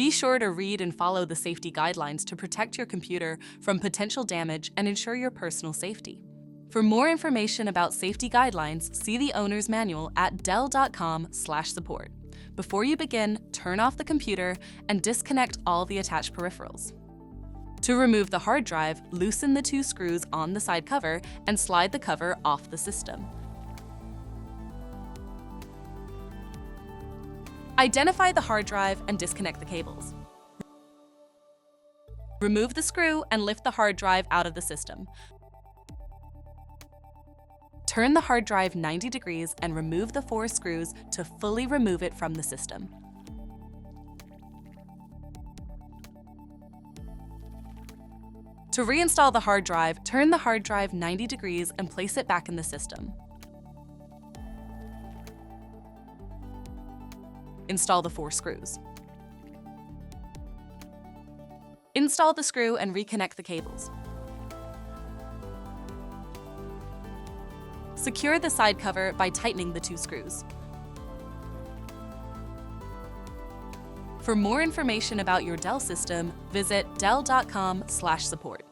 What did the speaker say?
Be sure to read and follow the safety guidelines to protect your computer from potential damage and ensure your personal safety. For more information about safety guidelines, see the owner's manual at dell.com/support. Before you begin, turn off the computer and disconnect all the attached peripherals. To remove the hard drive, loosen the 2 screws on the side cover and slide the cover off the system. Identify the hard drive and disconnect the cables. Remove the screw and lift the hard drive out of the system. Turn the hard drive 90 degrees and remove the 4 screws to fully remove it from the system. To reinstall the hard drive, turn the hard drive 90 degrees and place it back in the system. Install the 4 screws. Install the screw and reconnect the cables. Secure the side cover by tightening the 2 screws. For more information about your Dell system, visit dell.com/support.